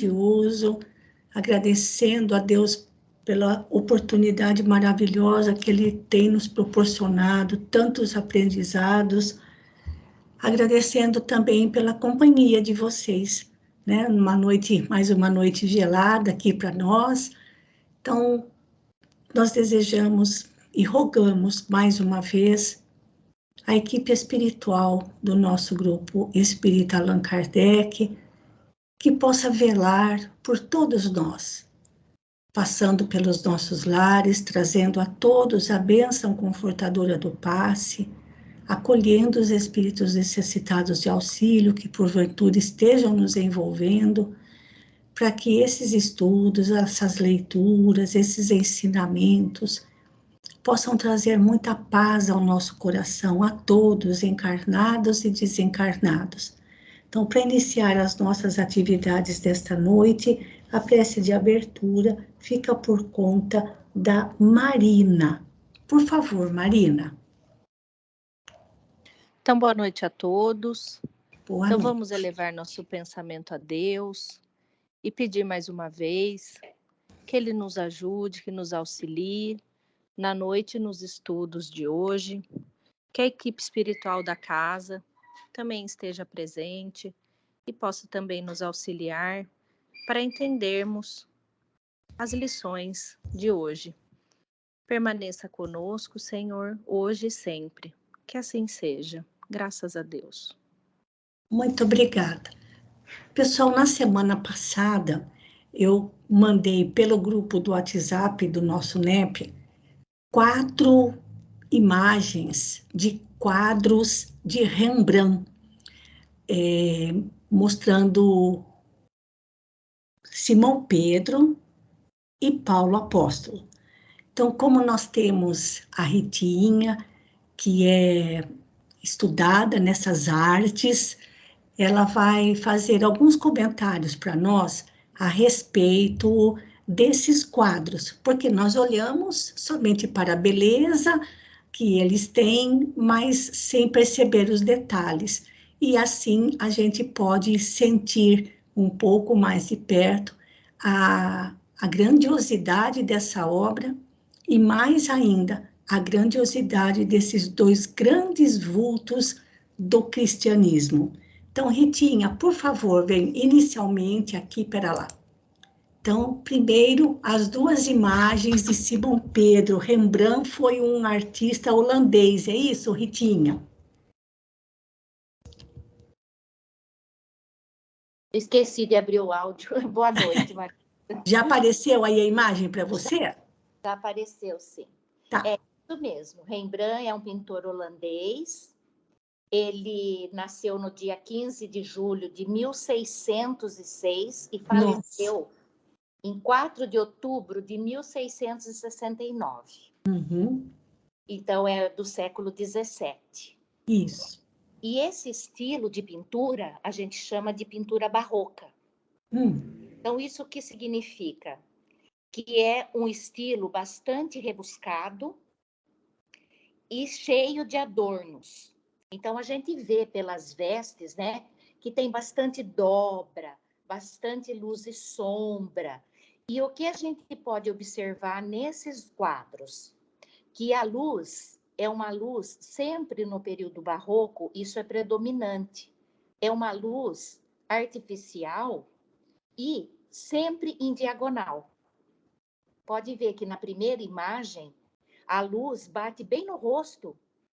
grandioso, agradecendo a Deus pela oportunidade maravilhosa que Ele tem nos proporcionado, tantos aprendizados, agradecendo também pela companhia de vocês, né? Mais uma noite gelada aqui para nós. Então, nós desejamos e rogamos mais uma vez a equipe espiritual do nosso grupo Espírita Allan Kardec, que possa velar por todos nós, passando pelos nossos lares, trazendo a todos a bênção confortadora do passe, acolhendo os espíritos necessitados de auxílio que porventura estejam nos envolvendo, para que esses estudos, essas leituras, esses ensinamentos possam trazer muita paz ao nosso coração, a todos, encarnados e desencarnados. Então, para iniciar as nossas atividades desta noite, a prece de abertura fica por conta da Marina. Por favor, Marina. Então, boa noite a todos. Boa então, noite. Vamos elevar nosso pensamento a Deus e pedir mais uma vez que Ele nos ajude, que nos auxilie na noite nos estudos de hoje, que a equipe espiritual da casa também esteja presente e possa também nos auxiliar para entendermos as lições de hoje. Permaneça conosco, Senhor, hoje e sempre. Que assim seja. Graças a Deus. Muito obrigada. Pessoal, na semana passada, eu mandei pelo grupo do WhatsApp do nosso NEP 4 imagens de quadros de Rembrandt, mostrando Simão Pedro e Paulo Apóstolo. Então, como nós temos a Ritinha, que é estudada nessas artes, ela vai fazer alguns comentários para nós a respeito desses quadros, porque nós olhamos somente para a beleza que eles têm, mas sem perceber os detalhes. E assim a gente pode sentir um pouco mais de perto a grandiosidade dessa obra e mais ainda a grandiosidade desses dois grandes vultos do cristianismo. Então, Ritinha, por favor, vem inicialmente aqui para lá. Então, primeiro, as duas imagens de Simão Pedro. Rembrandt foi um artista holandês, é isso, Ritinha? Esqueci de abrir o áudio. Boa noite, Marisa. Já apareceu aí a imagem para você? Já apareceu, sim. Tá. É isso mesmo. Rembrandt é um pintor holandês. Ele nasceu no dia 15 de julho de 1606 e faleceu em 4 de outubro de 1669. Uhum. Então, é do século 17. Isso. E esse estilo de pintura, a gente chama de pintura barroca. Então, isso que significa? Que é um estilo bastante rebuscado e cheio de adornos. Então, a gente vê pelas vestes, né, que tem bastante dobra, bastante luz e sombra. E o que a gente pode observar nesses quadros? Que a luz é uma luz, sempre no período barroco, isso é predominante. É uma luz artificial e sempre em diagonal. Pode ver que na primeira imagem, a luz bate bem no rosto.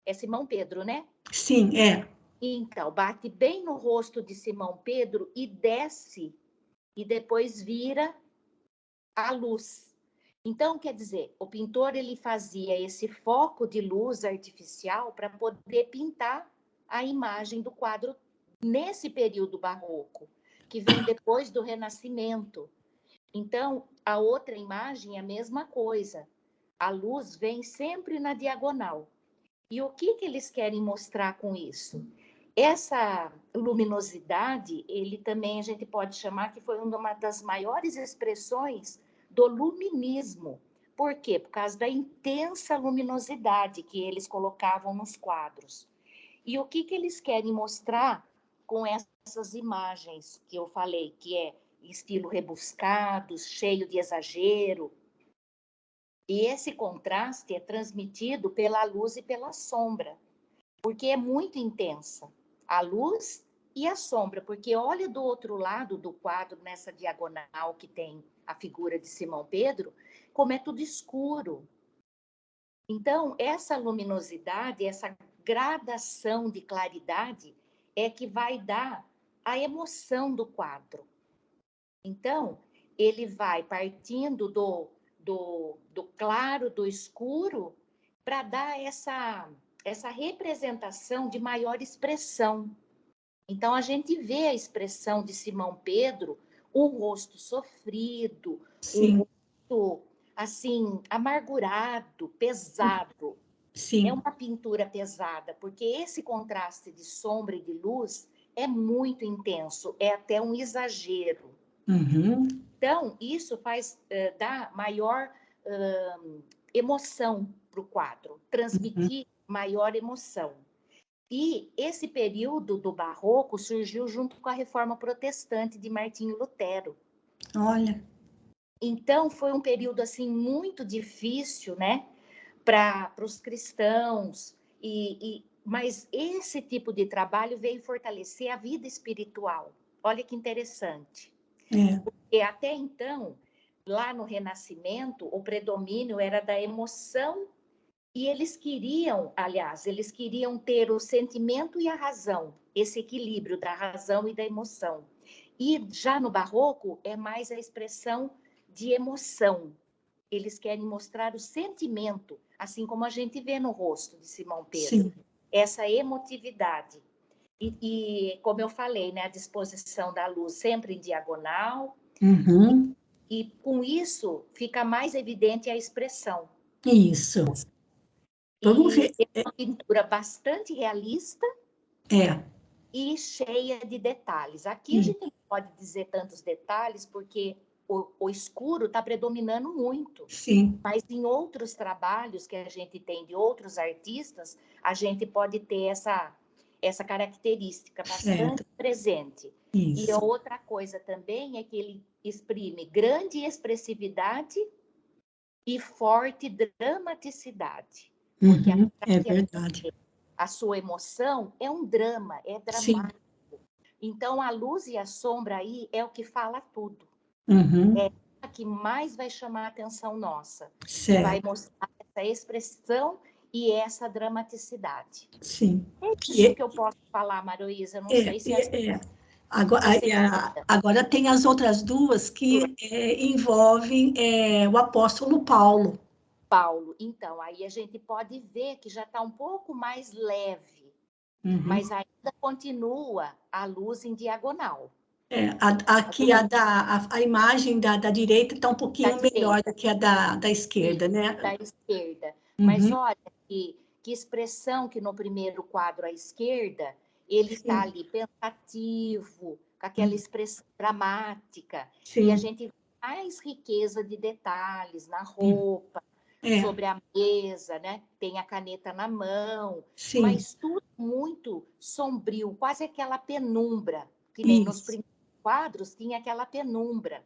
É Simão Pedro, né? Sim, é. Então, bate bem no rosto de Simão Pedro e desce, e depois vira a luz. Então, quer dizer, o pintor ele fazia esse foco de luz artificial para poder pintar a imagem do quadro nesse período barroco, que vem depois do Renascimento. Então, a outra imagem é a mesma coisa. A luz vem sempre na diagonal. E o que eles querem mostrar com isso? Essa luminosidade, ele também a gente pode chamar que foi uma das maiores expressões do luminismo. Por quê? Por causa da intensa luminosidade que eles colocavam nos quadros. E o que eles querem mostrar com essas imagens que eu falei, que é estilo rebuscado, cheio de exagero. E esse contraste é transmitido pela luz e pela sombra, porque é muito intensa a luz e a sombra, porque olha do outro lado do quadro, nessa diagonal que tem a figura de Simão Pedro, como é tudo escuro. Então, essa luminosidade, essa gradação de claridade é que vai dar a emoção do quadro. Então, ele vai partindo do claro, do escuro, para dar essa representação de maior expressão. Então, a gente vê a expressão de Simão Pedro, um rosto sofrido, Sim. um rosto, assim, amargurado, pesado. Sim. É uma pintura pesada, porque esse contraste de sombra e de luz é muito intenso, é até um exagero. Uhum. Então, isso faz dar maior emoção para o quadro, transmitir maior emoção. E esse período do Barroco surgiu junto com a Reforma Protestante de Martinho Lutero. Olha. Então, foi um período assim muito difícil, né, para os cristãos. Mas esse tipo de trabalho veio fortalecer a vida espiritual. Olha que interessante. Porque até então, lá no Renascimento, o predomínio era da emoção e eles queriam ter o sentimento e a razão, esse equilíbrio da razão e da emoção. E já no Barroco é mais a expressão de emoção. Eles querem mostrar o sentimento, assim como a gente vê no rosto de Simão Pedro. Sim. Essa emotividade. E como eu falei, né, a disposição da luz sempre em diagonal. Uhum. E com isso fica mais evidente a expressão. Isso. Vamos ver. É uma pintura bastante realista e cheia de detalhes. Aqui a gente não pode dizer tantos detalhes, porque o escuro está predominando muito. Sim. Mas em outros trabalhos que a gente tem de outros artistas, a gente pode ter essa característica bastante presente. Isso. E outra coisa também é que ele exprime grande expressividade e forte dramaticidade. Porque é verdade. A sua emoção é um drama, é dramático. Sim. Então, a luz e a sombra aí é o que fala tudo. É a que mais vai chamar a atenção nossa. Certo. Vai mostrar essa expressão e essa dramaticidade. Sim. É isso que eu posso falar, Maroísa. Não sei se Agora tem as outras duas que envolvem o apóstolo Paulo. Então, aí a gente pode ver que já está um pouco mais leve, mas ainda continua a luz em diagonal. Aqui a imagem da direita está um pouquinho melhor do que a da esquerda, né? Da esquerda. Mas olha que expressão que no primeiro quadro à esquerda, ele está ali pensativo, com aquela expressão dramática. Sim. E a gente vê mais riqueza de detalhes na roupa, sobre a mesa, né? Tem a caneta na mão. Sim. Mas tudo muito sombrio, quase aquela penumbra, que nem nos primeiros quadros tinha aquela penumbra.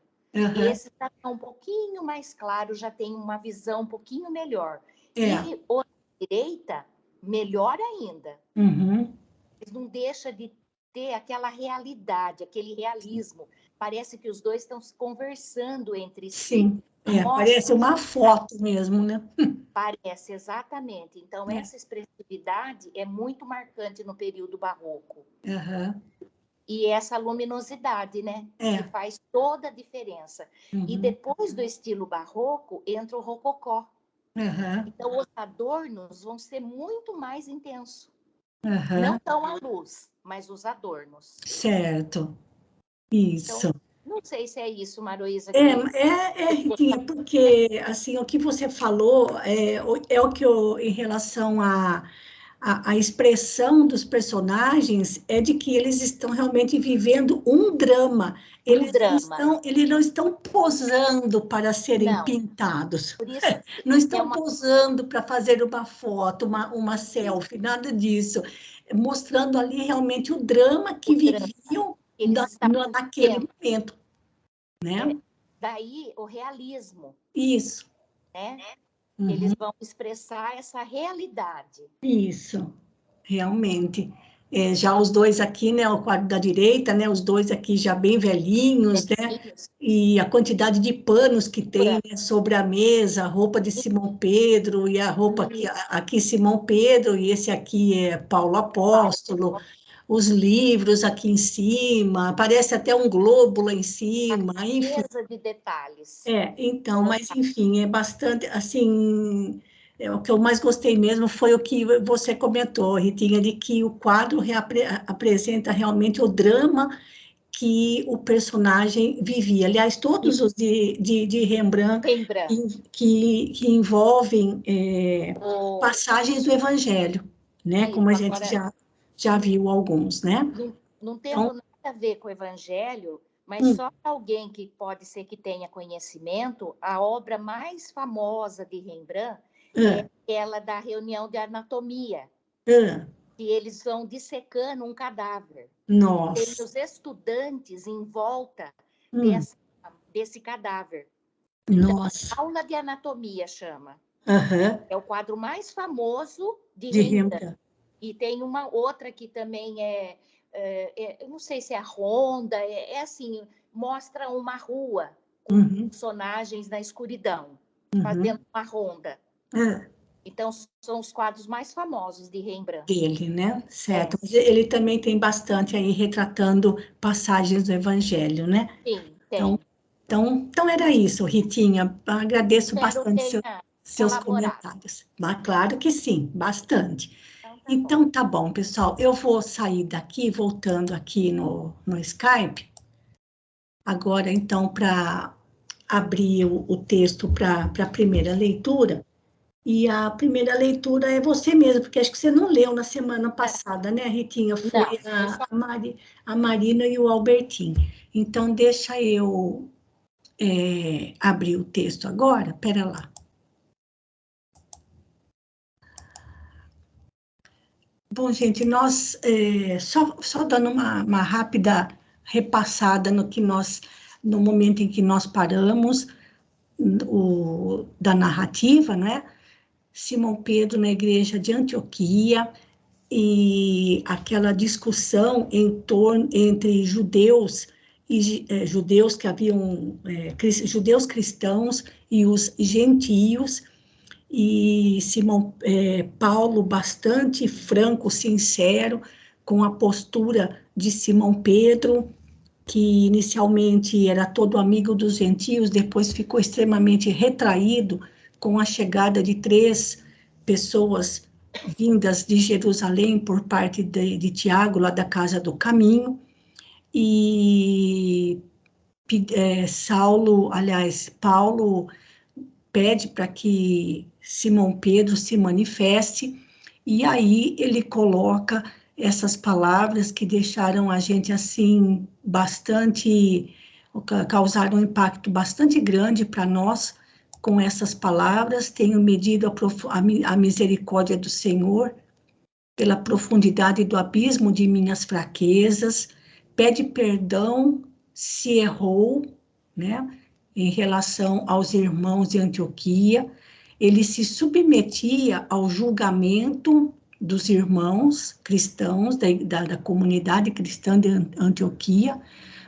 Esse está um pouquinho mais claro, já tem uma visão um pouquinho melhor. E o da direita, melhor ainda. Mas não deixa de ter aquela realidade, aquele realismo. Parece que os dois estão se conversando entre si. Sim, parece uma foto mesmo, né? Parece, exatamente. Então, essa expressividade é muito marcante no período barroco. E essa luminosidade, né? Que faz toda a diferença. E depois do estilo barroco, entra o rococó. Então, os adornos vão ser muito mais intensos. Não tão a luz, mas os adornos. Certo. Isso. Então, não sei se é isso, Maroísa. Riquinha, porque, assim, o que você falou é o que eu, em relação a expressão dos personagens é de que eles estão realmente vivendo um drama. Eles não estão posando para serem pintados. Por isso, não estão posando para fazer uma foto, uma selfie, nada disso. Mostrando ali realmente o drama que viviam naquele momento. né? Daí o realismo. Isso. Né? Uhum. Eles vão expressar essa realidade. Isso, realmente. Já os dois aqui, né, o quadro da direita, né, os dois aqui já bem velhinhos, né, e a quantidade de panos que tem, né, sobre a mesa, a roupa de Simão Pedro, e a roupa aqui Simão Pedro, e esse aqui é Paulo Apóstolo, os livros aqui em cima, aparece até um globo lá em cima, enfim. De detalhes. Então, mas enfim, é bastante, assim, o que eu mais gostei mesmo foi o que você comentou, Ritinha, de que o quadro apresenta realmente o drama que o personagem vivia. Aliás, todos os de Rembrandt que envolvem passagens do Evangelho, né? Como a gente já viu alguns, né? Não tendo nada a ver com o Evangelho, mas só alguém que pode ser que tenha conhecimento, a obra mais famosa de Rembrandt é aquela da reunião de anatomia, que eles vão dissecando um cadáver. Nossa. Tem os estudantes em volta desse cadáver. Nossa. Então, aula de anatomia chama. É o quadro mais famoso de Rembrandt. E tem uma outra que também eu não sei se é a Ronda, assim, mostra uma rua com personagens na escuridão, fazendo uma ronda. Então, são os quadros mais famosos de Rembrandt. Dele, né? Certo. Mas ele também tem bastante aí retratando passagens do Evangelho, né? Sim, tem. Então era isso, Ritinha. Agradeço bastante seus comentários. Mas claro que sim, bastante. Então tá bom, pessoal. Eu vou sair daqui, voltando aqui no Skype. Agora, então, para abrir o texto para a primeira leitura. E a primeira leitura é você mesmo, porque acho que você não leu na semana passada, né, Ritinha? Foi a Marina e o Albertinho. Então, deixa eu abrir o texto agora. Pera lá. Bom, gente, nós, só dando uma rápida repassada no momento em que nós paramos, da narrativa, né? Simão Pedro na igreja de Antioquia, e aquela discussão entre judeus e judeus que haviam judeus cristãos e os gentios, e Paulo bastante franco, sincero, com a postura de Simão Pedro, que inicialmente era todo amigo dos gentios, depois ficou extremamente retraído com a chegada de 3 pessoas vindas de Jerusalém por parte de Tiago, lá da Casa do Caminho, e Paulo pede para que Simão Pedro se manifeste, e aí ele coloca essas palavras que deixaram a gente assim causaram um impacto bastante grande para nós. Com essas palavras: tenho medido a misericórdia do Senhor pela profundidade do abismo de minhas fraquezas, pede perdão se errou, né, em relação aos irmãos de Antioquia. Ele se submetia ao julgamento dos irmãos cristãos, da comunidade cristã de Antioquia,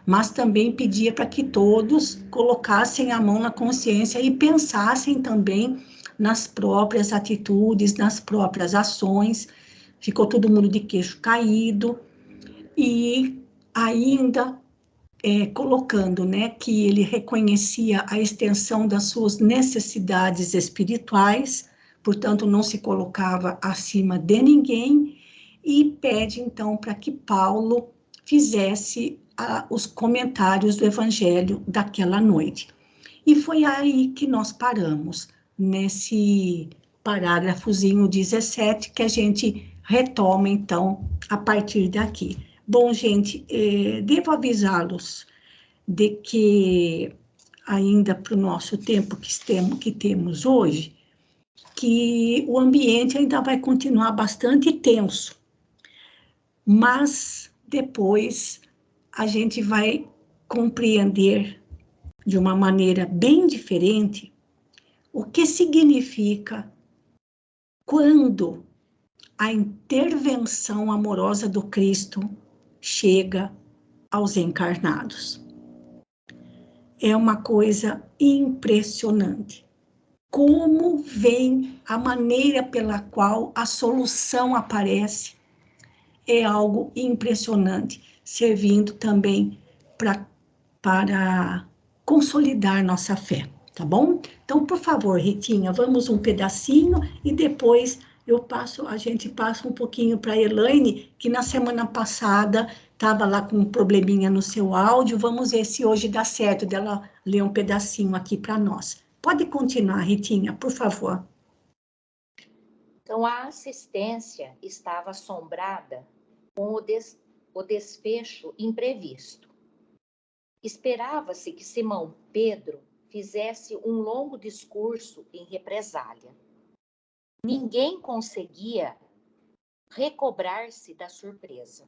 mas também pedia para que todos colocassem a mão na consciência e pensassem também nas próprias atitudes, nas próprias ações. Ficou todo mundo de queixo caído, e ainda colocando, né, que ele reconhecia a extensão das suas necessidades espirituais, portanto não se colocava acima de ninguém, e pede então para que Paulo fizesse os comentários do Evangelho daquela noite. E foi aí que nós paramos, nesse parágrafozinho 17, que a gente retoma, então, a partir daqui. Bom, gente, devo avisá-los de que, ainda para o nosso tempo que temos hoje, que o ambiente ainda vai continuar bastante tenso, mas depois a gente vai compreender de uma maneira bem diferente o que significa quando a intervenção amorosa do Cristo chega aos encarnados. É uma coisa impressionante. Como vem a maneira pela qual a solução aparece é algo impressionante, servindo também para consolidar nossa fé, tá bom? Então, por favor, Ritinha, vamos um pedacinho e depois a gente passa um pouquinho para a Elaine, que na semana passada estava lá com um probleminha no seu áudio. Vamos ver se hoje dá certo dela ler um pedacinho aqui para nós. Pode continuar, Ritinha, por favor. Então, a assistência estava assombrada com o desfecho imprevisto. Esperava-se que Simão Pedro fizesse um longo discurso em represália. Ninguém conseguia recobrar-se da surpresa.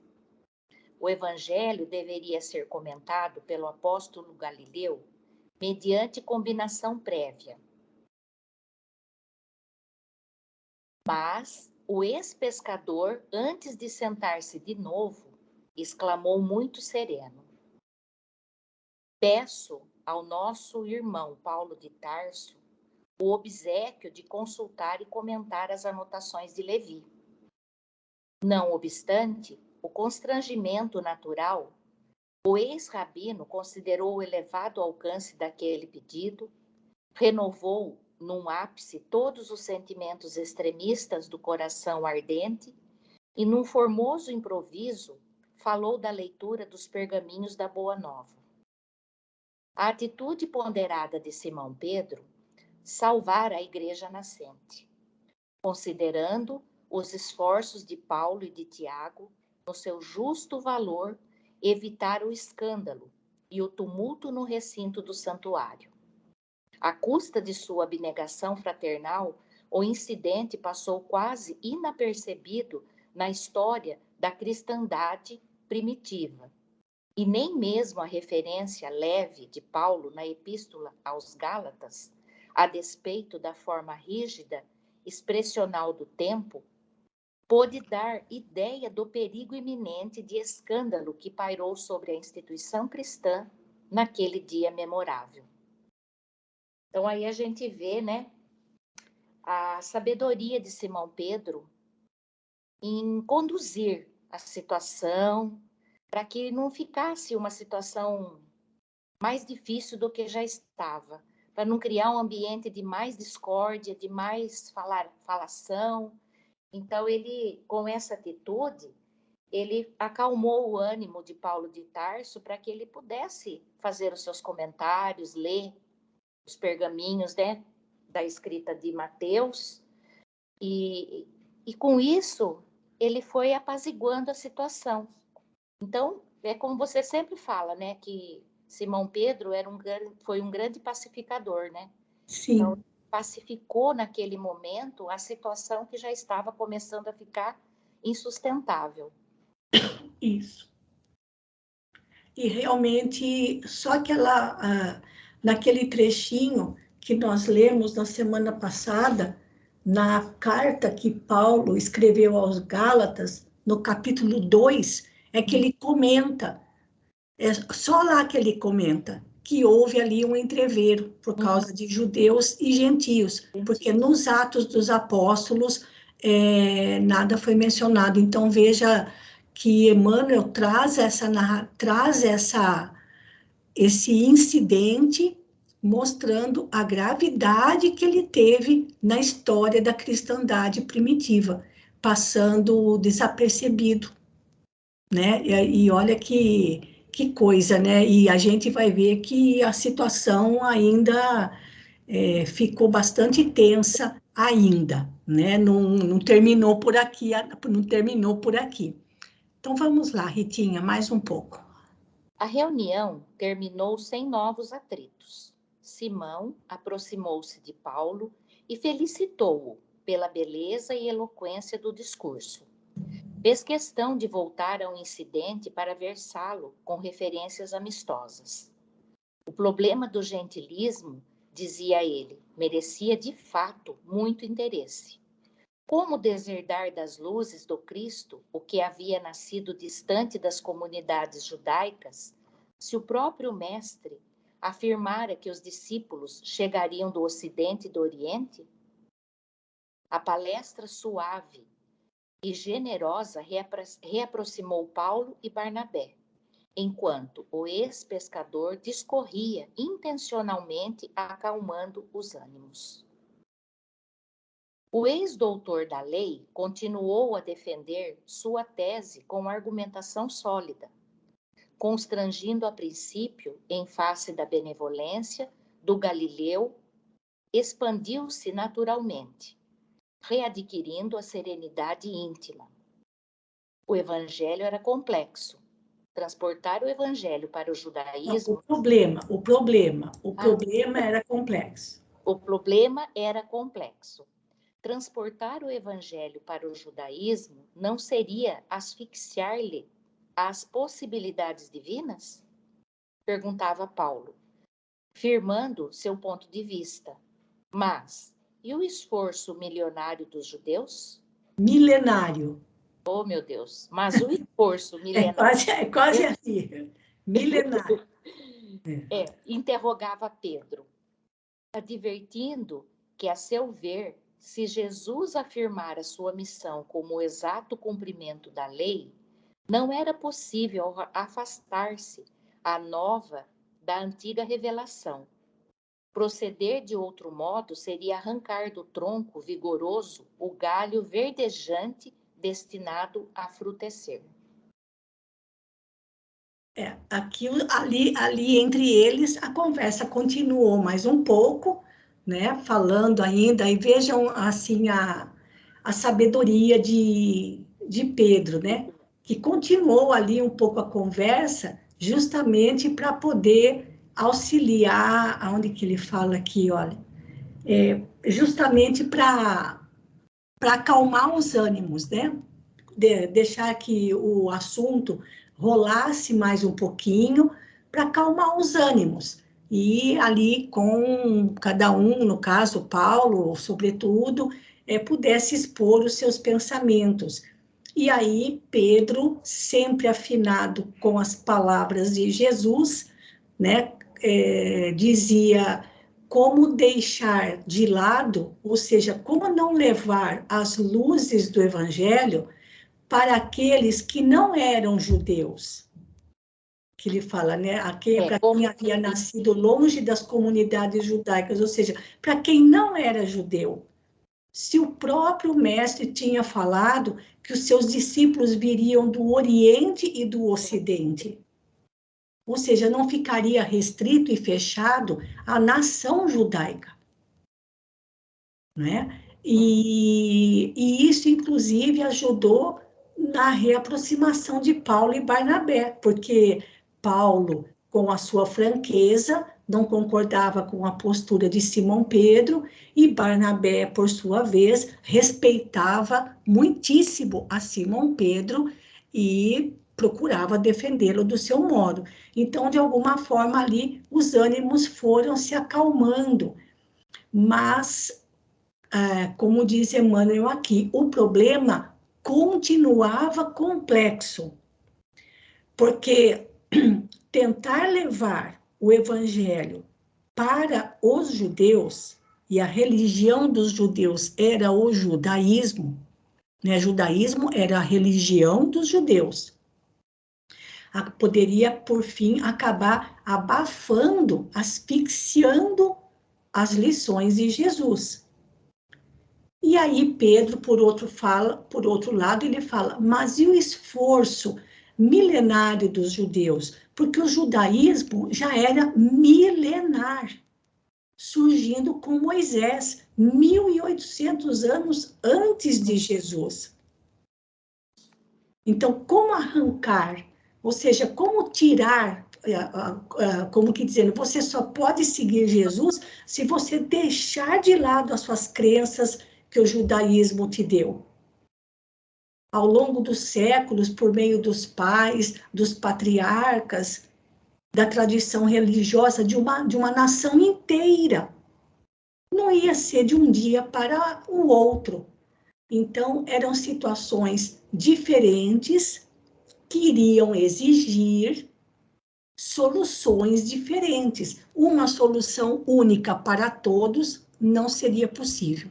O evangelho deveria ser comentado pelo apóstolo Galileu mediante combinação prévia. Mas o ex-pescador, antes de sentar-se de novo, exclamou muito sereno: peço ao nosso irmão Paulo de Tarso o obséquio de consultar e comentar as anotações de Levi. Não obstante o constrangimento natural, o ex-rabino considerou o elevado alcance daquele pedido, renovou num ápice todos os sentimentos extremistas do coração ardente e, num formoso improviso, falou da leitura dos pergaminhos da Boa Nova. A atitude ponderada de Simão Pedro salvara a igreja nascente, considerando os esforços de Paulo e de Tiago, no seu justo valor, evitar o escândalo e o tumulto no recinto do santuário. À custa de sua abnegação fraternal, o incidente passou quase inapercebido na história da cristandade primitiva. E nem mesmo a referência leve de Paulo na Epístola aos Gálatas, a despeito da forma rígida, expressional do tempo, pôde dar ideia do perigo iminente de escândalo que pairou sobre a instituição cristã naquele dia memorável. Então aí a gente vê, né, a sabedoria de Simão Pedro em conduzir a situação para que não ficasse uma situação mais difícil do que já estava, para não criar um ambiente de mais discórdia, de mais falação. Então, ele, com essa atitude, ele acalmou o ânimo de Paulo de Tarso para que ele pudesse fazer os seus comentários, ler os pergaminhos, né, da escrita de Mateus, e com isso ele foi apaziguando a situação. Então, é como você sempre fala, né, que Simão Pedro foi um grande pacificador, né? Sim. Então, pacificou naquele momento a situação que já estava começando a ficar insustentável. Isso. E realmente, só naquele trechinho que nós lemos na semana passada, na carta que Paulo escreveu aos Gálatas, no capítulo 2, é que ele comenta, é só lá que ele comenta, que houve ali um entrevero por causa de judeus e gentios, porque nos Atos dos Apóstolos nada foi mencionado. Então, veja que Emmanuel traz esse incidente mostrando a gravidade que ele teve na história da cristandade primitiva, passando desapercebido, né? E olha que coisa, né? E a gente vai ver que a situação ainda ficou bastante tensa ainda, né? Não terminou por aqui, não terminou por aqui. Então vamos lá, Ritinha, mais um pouco. A reunião terminou sem novos atritos. Simão aproximou-se de Paulo e felicitou-o pela beleza e eloquência do discurso. Fez questão de voltar ao incidente para versá-lo com referências amistosas. O problema do gentilismo, dizia ele, merecia de fato muito interesse. Como deserdar das luzes do Cristo o que havia nascido distante das comunidades judaicas, se o próprio Mestre afirmara que os discípulos chegariam do Ocidente e do Oriente? A palestra suave e generosa reaproximou Paulo e Barnabé, enquanto o ex-pescador discorria intencionalmente acalmando os ânimos. O ex-doutor da lei continuou a defender sua tese com argumentação sólida, constrangindo a princípio em face da benevolência do Galileu, expandiu-se naturalmente, readquirindo a serenidade íntima. O evangelho era complexo. Transportar o evangelho para o judaísmo... O problema era complexo. O problema era complexo. Transportar o evangelho para o judaísmo não seria asfixiar-lhe as possibilidades divinas? Perguntava Paulo, firmando seu ponto de vista. Mas, e o esforço milionário dos judeus? Milenário. Oh, meu Deus, mas o esforço milenário... É quase assim, milenário. Interrogava Pedro, advertindo que, a seu ver, se Jesus afirmara sua missão como o exato cumprimento da lei, não era possível afastar-se a nova da antiga revelação. Proceder de outro modo seria arrancar do tronco vigoroso o galho verdejante destinado a frutecer. Ali entre eles, a conversa continuou mais um pouco, né, falando ainda, e vejam, assim, a sabedoria de Pedro, né, que continuou ali um pouco a conversa, justamente para poder auxiliar, aonde que ele fala aqui, olha, justamente para acalmar os ânimos, né, deixar que o assunto rolasse mais um pouquinho, para acalmar os ânimos. E ali com cada um, no caso, Paulo, sobretudo, pudesse expor os seus pensamentos. E aí, Pedro, sempre afinado com as palavras de Jesus, né, dizia como deixar de lado, ou seja, como não levar as luzes do Evangelho para aqueles que não eram judeus. Que ele fala, né? Para quem havia nascido longe das comunidades judaicas, ou seja, para quem não era judeu. Se o próprio mestre tinha falado que os seus discípulos viriam do Oriente e do Ocidente. Ou seja, não ficaria restrito e fechado à nação judaica. Né? E isso, inclusive, ajudou na reaproximação de Paulo e Barnabé, porque Paulo, com a sua franqueza, não concordava com a postura de Simão Pedro, e Barnabé, por sua vez, respeitava muitíssimo a Simão Pedro e procurava defendê-lo do seu modo. Então, de alguma forma, ali, os ânimos foram se acalmando, mas, como diz Emmanuel aqui, o problema continuava complexo, porque tentar levar o evangelho para os judeus, e a religião dos judeus era o judaísmo, né? Judaísmo era a religião dos judeus. Poderia, por fim, acabar abafando, asfixiando as lições de Jesus. E aí Pedro, por outro lado, ele fala, mas e o esforço milenário dos judeus? Porque o judaísmo já era milenar, surgindo com Moisés, 1.800 anos antes de Jesus. Então, como arrancar, ou seja, como tirar, como que dizendo, você só pode seguir Jesus se você deixar de lado as suas crenças que o judaísmo te deu. Ao longo dos séculos, por meio dos pais, dos patriarcas, da tradição religiosa de uma nação inteira. Não ia ser de um dia para o outro. Então, eram situações diferentes que iriam exigir soluções diferentes. Uma solução única para todos não seria possível.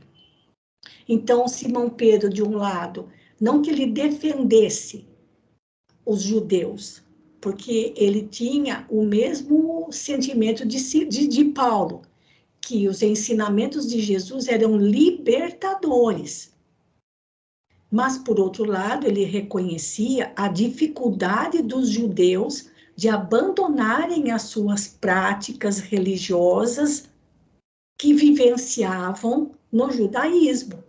Então, Simão Pedro, de um lado, não que ele defendesse os judeus, porque ele tinha o mesmo sentimento de Paulo, que os ensinamentos de Jesus eram libertadores. Mas, por outro lado, ele reconhecia a dificuldade dos judeus de abandonarem as suas práticas religiosas que vivenciavam no judaísmo.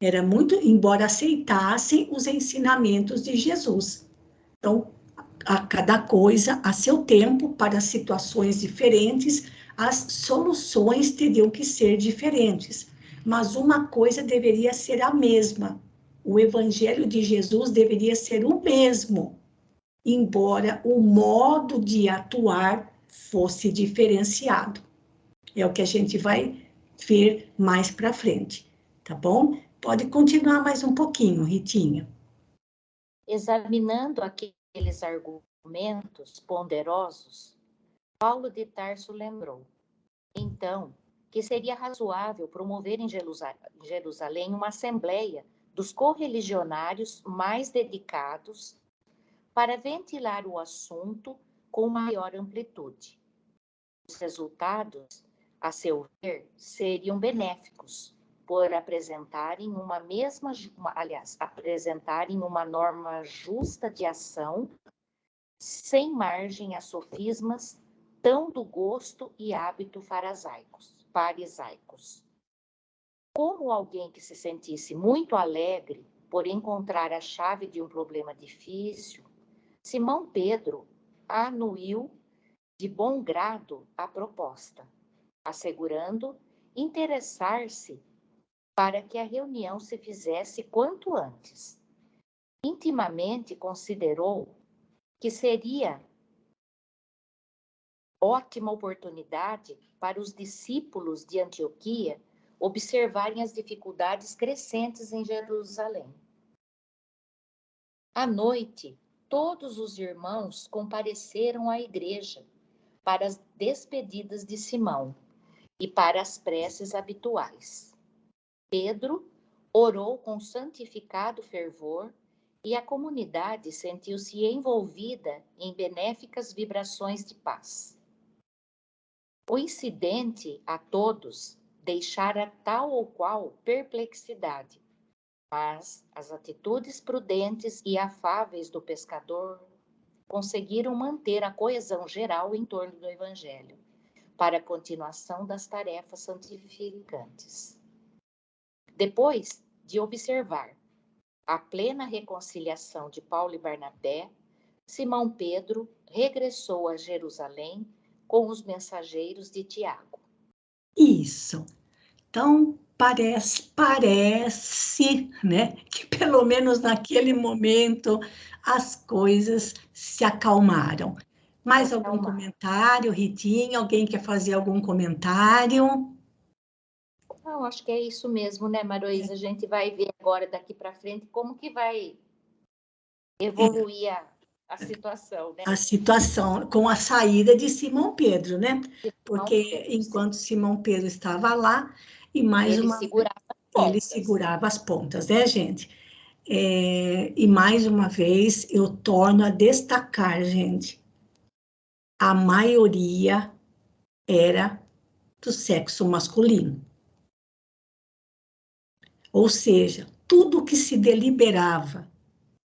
Era muito, embora aceitassem os ensinamentos de Jesus. Então, a cada coisa, a seu tempo, para situações diferentes, as soluções teriam que ser diferentes. Mas uma coisa deveria ser a mesma. O Evangelho de Jesus deveria ser o mesmo, embora o modo de atuar fosse diferenciado. É o que a gente vai ver mais para frente, tá bom? Pode continuar mais um pouquinho, Ritinha. Examinando aqueles argumentos ponderosos, Paulo de Tarso lembrou, então, que seria razoável promover em Jerusalém uma assembleia dos correligionários mais dedicados para ventilar o assunto com maior amplitude. Os resultados, a seu ver, seriam benéficos, por apresentarem apresentarem uma norma justa de ação, sem margem a sofismas, tão do gosto e hábito farisaicos. Como alguém que se sentisse muito alegre por encontrar a chave de um problema difícil, Simão Pedro anuiu de bom grado a proposta, assegurando interessar-se para que a reunião se fizesse quanto antes. Intimamente considerou que seria ótima oportunidade para os discípulos de Antioquia observarem as dificuldades crescentes em Jerusalém. À noite, todos os irmãos compareceram à igreja para as despedidas de Simão e para as preces habituais. Pedro orou com santificado fervor e a comunidade sentiu-se envolvida em benéficas vibrações de paz. O incidente a todos deixara tal ou qual perplexidade, mas as atitudes prudentes e afáveis do pescador conseguiram manter a coesão geral em torno do Evangelho, para a continuação das tarefas santificantes. Depois de observar a plena reconciliação de Paulo e Barnabé, Simão Pedro regressou a Jerusalém com os mensageiros de Tiago. Isso. Então, parece, né, que pelo menos naquele momento as coisas se acalmaram. Mais algum comentário, Ritinha? Alguém quer fazer algum comentário? Não, acho que é isso mesmo, né, Maroísa? A gente vai ver agora, daqui para frente, como que vai evoluir a situação, né? A situação com a saída de Simão Pedro, né? Porque enquanto Simão Pedro estava lá, e mais ele uma segurava vez, as pontas. ele segurava as pontas, né, gente? E mais uma vez, eu torno a destacar, gente, a maioria era do sexo masculino. Ou seja, tudo que se deliberava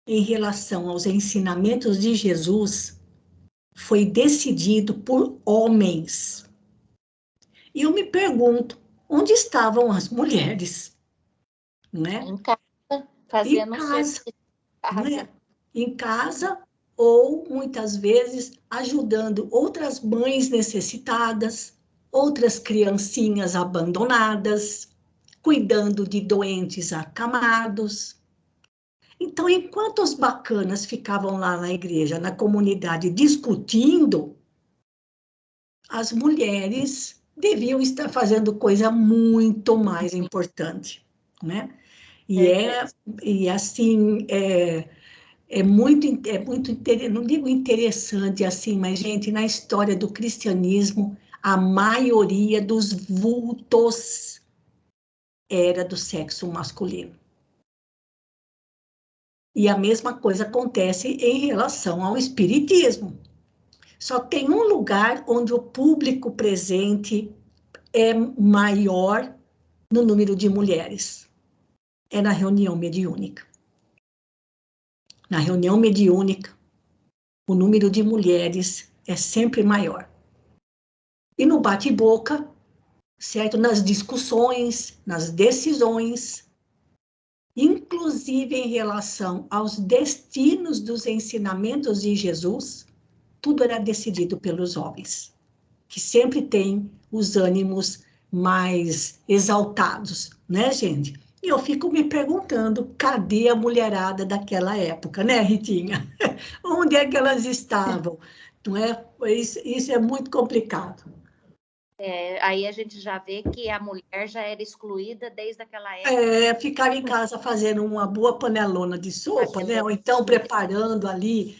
em relação aos ensinamentos de Jesus foi decidido por homens. E eu me pergunto, onde estavam as mulheres? Né? Em casa, fazendo em casa, casa. né? Em casa, ou muitas vezes ajudando outras mães necessitadas, outras criancinhas abandonadas, cuidando de doentes acamados. Então, enquanto os bacanas ficavam lá na igreja, na comunidade, discutindo, as mulheres deviam estar fazendo coisa muito mais importante, né? E assim, não digo interessante assim, mas, gente, na história do cristianismo, a maioria dos vultos era do sexo masculino. E a mesma coisa acontece em relação ao espiritismo. Só tem um lugar onde o público presente é maior no número de mulheres. É na reunião mediúnica. Na reunião mediúnica, o número de mulheres é sempre maior. E no bate-boca, certo? Nas discussões, nas decisões, inclusive em relação aos destinos dos ensinamentos de Jesus, tudo era decidido pelos homens, que sempre têm os ânimos mais exaltados, né, gente? E eu fico me perguntando, cadê a mulherada daquela época, né, Ritinha? Onde é que elas estavam? Não é? Isso é muito complicado. Aí a gente já vê que a mulher já era excluída desde aquela época. Ficava em casa fazendo uma boa panelona de sopa, né? Ou então preparando ali,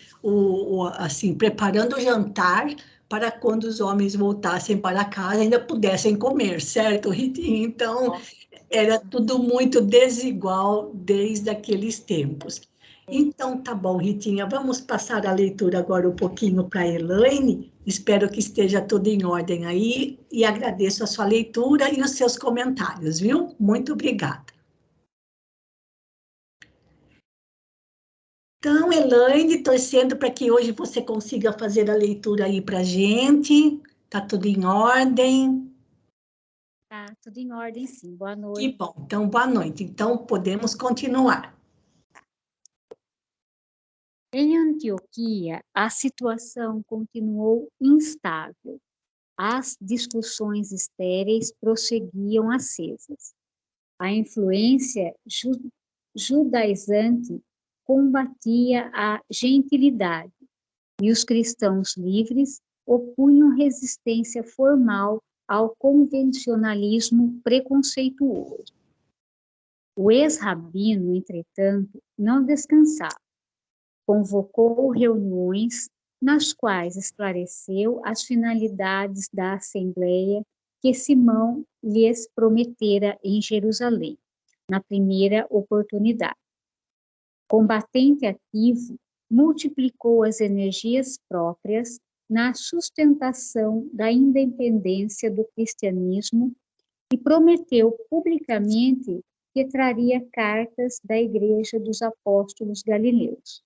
assim, preparando o jantar para quando os homens voltassem para casa ainda pudessem comer, certo, Ritinha? Então, era tudo muito desigual desde aqueles tempos. Então, tá bom, Ritinha, vamos passar a leitura agora um pouquinho para a Elaine. Espero que esteja tudo em ordem aí e agradeço a sua leitura e os seus comentários, viu? Muito obrigada. Então, Elaine, torcendo para que hoje você consiga fazer a leitura aí para a gente. Tá tudo em ordem? Tá, tudo em ordem, sim. Boa noite. Que bom. Então, boa noite. Então, podemos continuar. Em Antioquia, a situação continuou instável. As discussões estéreis prosseguiam acesas. A influência judaizante combatia a gentilidade e os cristãos livres opunham resistência formal ao convencionalismo preconceituoso. O ex-rabino, entretanto, não descansava. Convocou reuniões nas quais esclareceu as finalidades da Assembleia que Simão lhes prometera em Jerusalém, na primeira oportunidade. Combatente ativo, multiplicou as energias próprias na sustentação da independência do cristianismo e prometeu publicamente que traria cartas da Igreja dos Apóstolos Galileus,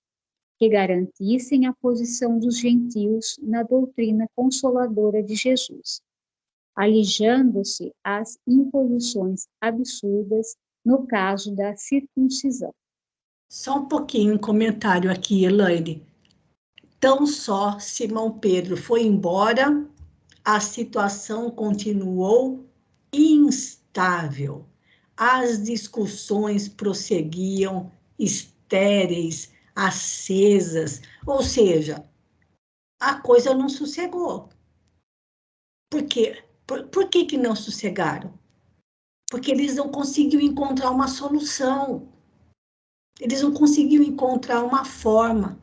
que garantissem a posição dos gentios na doutrina consoladora de Jesus, alijando-se às imposições absurdas no caso da circuncisão. Só um pouquinho, um comentário aqui, Elaine. Tão só Simão Pedro foi embora, a situação continuou instável. As discussões prosseguiam estéreis, acesas, ou seja, a coisa não sossegou. Por quê? Por que não sossegaram? Porque eles não conseguiam encontrar uma solução. Eles não conseguiam encontrar uma forma.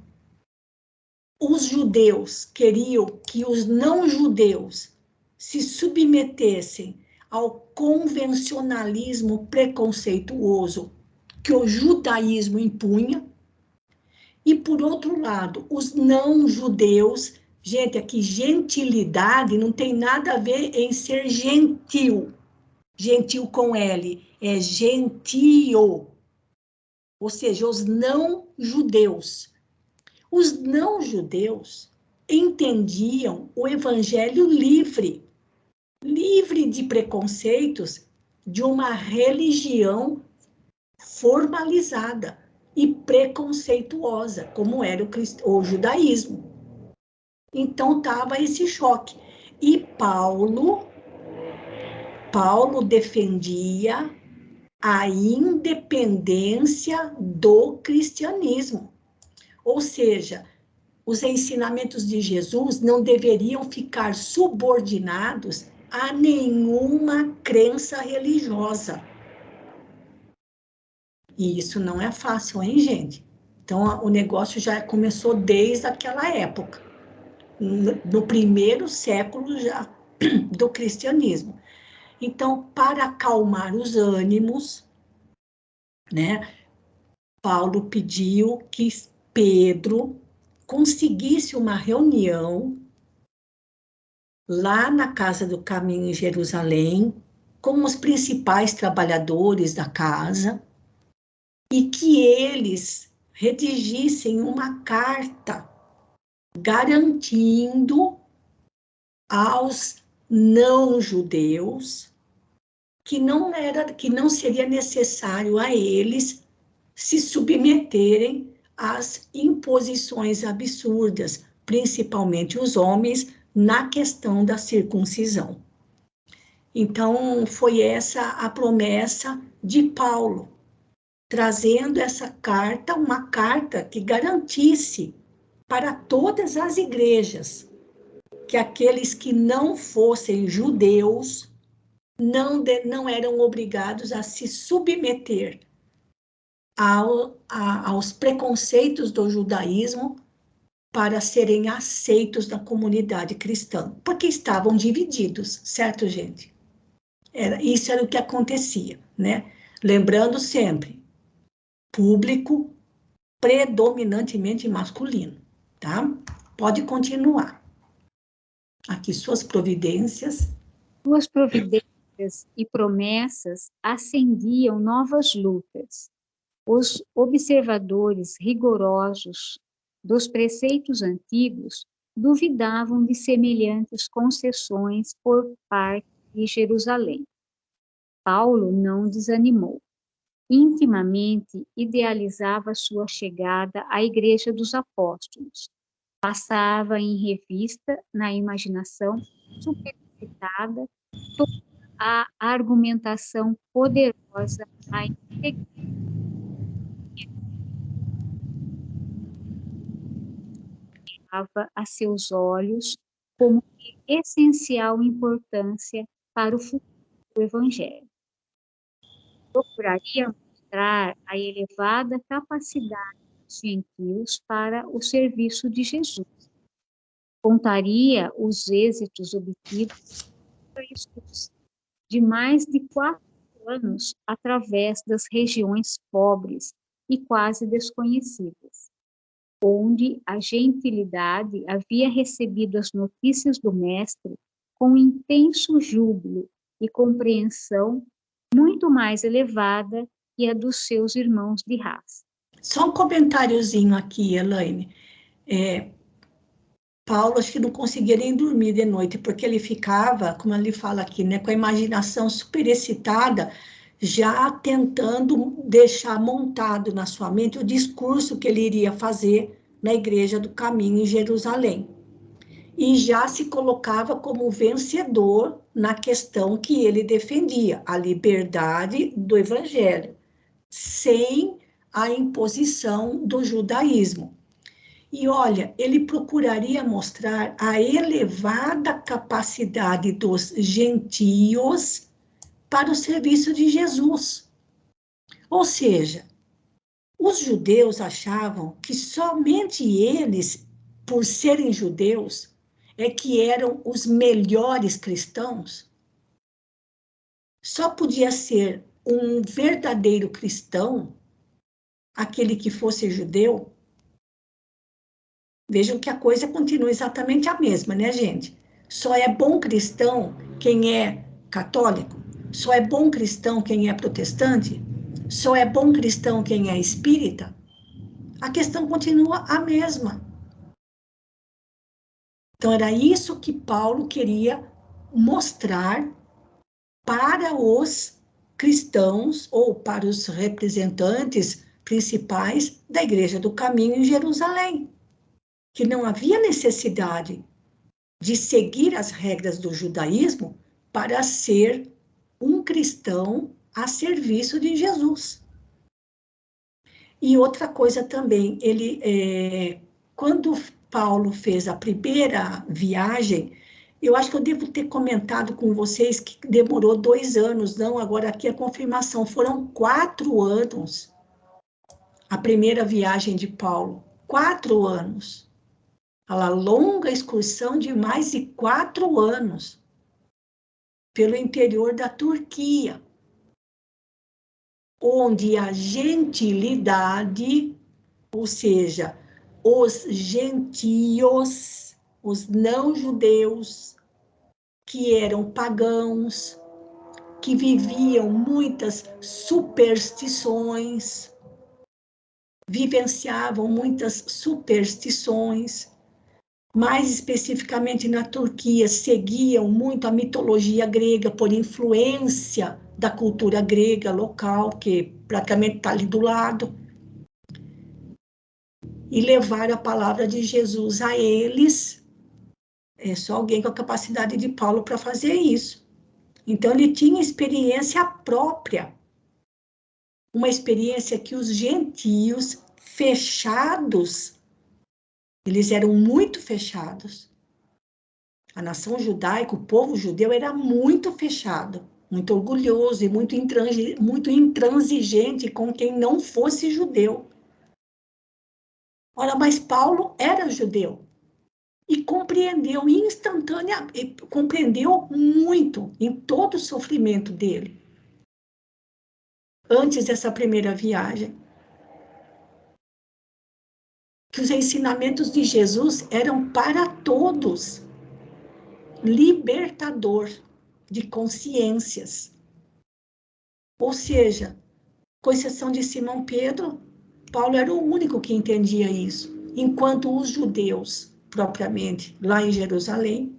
Os judeus queriam que os não-judeus se submetessem ao convencionalismo preconceituoso que o judaísmo impunha, e, por outro lado, os não-judeus, gente, aqui gentilidade não tem nada a ver em ser gentil, gentil com L, é gentio, ou seja, os não-judeus. Os não-judeus entendiam o evangelho livre, livre de preconceitos de uma religião formalizada e preconceituosa, como era o judaísmo. Então, estava esse choque. E Paulo defendia a independência do cristianismo. Ou seja, os ensinamentos de Jesus não deveriam ficar subordinados a nenhuma crença religiosa. E isso não é fácil, hein, gente? Então, o negócio já começou desde aquela época, no primeiro século já do cristianismo. Então, para acalmar os ânimos, né, Paulo pediu que Pedro conseguisse uma reunião lá na Casa do Caminho em Jerusalém, com os principais trabalhadores da casa, e que eles redigissem uma carta garantindo aos não-judeus que não seria necessário a eles se submeterem às imposições absurdas, principalmente os homens, na questão da circuncisão. Então, foi essa a promessa de Paulo, trazendo essa carta, uma carta que garantisse para todas as igrejas que aqueles que não fossem judeus não eram obrigados a se submeter aos preconceitos do judaísmo para serem aceitos na comunidade cristã, porque estavam divididos, certo, gente? Isso era o que acontecia, né? Lembrando sempre, público predominantemente masculino, tá? Pode continuar. Aqui suas providências. Suas providências e promessas acendiam novas lutas. Os observadores rigorosos dos preceitos antigos duvidavam de semelhantes concessões por parte de Jerusalém. Paulo não desanimou. Intimamente idealizava sua chegada à Igreja dos Apóstolos. Passava em revista, na imaginação supercitada, toda a argumentação poderosa a a seus olhos como de essencial importância para o futuro do Evangelho. Procuraria mostrar a elevada capacidade dos gentios para o serviço de Jesus. Contaria os êxitos obtidos pela excursão de mais de 4 anos através das regiões pobres e quase desconhecidas, onde a gentilidade havia recebido as notícias do Mestre com intenso júbilo e compreensão muito mais elevada que a dos seus irmãos de raça. Só um comentáriozinho aqui, Elaine. Paulo, acho que não conseguia nem dormir de noite, porque ele ficava, como ele fala aqui, né, com a imaginação super excitada, já tentando deixar montado na sua mente o discurso que ele iria fazer na Igreja do Caminho em Jerusalém. E já se colocava como vencedor na questão que ele defendia, a liberdade do Evangelho, sem a imposição do judaísmo. E olha, ele procuraria mostrar a elevada capacidade dos gentios para o serviço de Jesus. Ou seja, os judeus achavam que somente eles, por serem judeus, é que eram os melhores cristãos. Só podia ser um verdadeiro cristão aquele que fosse judeu. Vejam que a coisa continua exatamente a mesma, né, gente? Só é bom cristão quem é católico? Só é bom cristão quem é protestante? Só é bom cristão quem é espírita? A questão continua a mesma. Então, era isso que Paulo queria mostrar para os cristãos ou para os representantes principais da Igreja do Caminho em Jerusalém, que não havia necessidade de seguir as regras do judaísmo para ser um cristão a serviço de Jesus. E outra coisa também, quando Paulo fez a primeira viagem, eu acho que eu devo ter comentado com vocês que demorou 2 anos, não, agora aqui a confirmação, foram 4 anos a primeira viagem de Paulo, 4 anos. A longa excursão de mais de 4 anos pelo interior da Turquia, onde a gentilidade, ou seja, os gentios, os não-judeus, que eram pagãos, que viviam muitas superstições, vivenciavam muitas superstições, mais especificamente na Turquia, seguiam muito a mitologia grega por influência da cultura grega local, que praticamente está ali do lado, e levar a palavra de Jesus a eles. É só alguém com a capacidade de Paulo para fazer isso. Então, ele tinha experiência própria, uma experiência que os gentios fechados, eles eram muito fechados. A nação judaica, o povo judeu era muito fechado, muito orgulhoso e muito intransigente com quem não fosse judeu. Ora, mas Paulo era judeu e compreendeu instantaneamente, compreendeu muito em todo o sofrimento dele, antes dessa primeira viagem, que os ensinamentos de Jesus eram para todos, libertador de consciências. Ou seja, com exceção de Simão Pedro, Paulo era o único que entendia isso, enquanto os judeus, propriamente, lá em Jerusalém,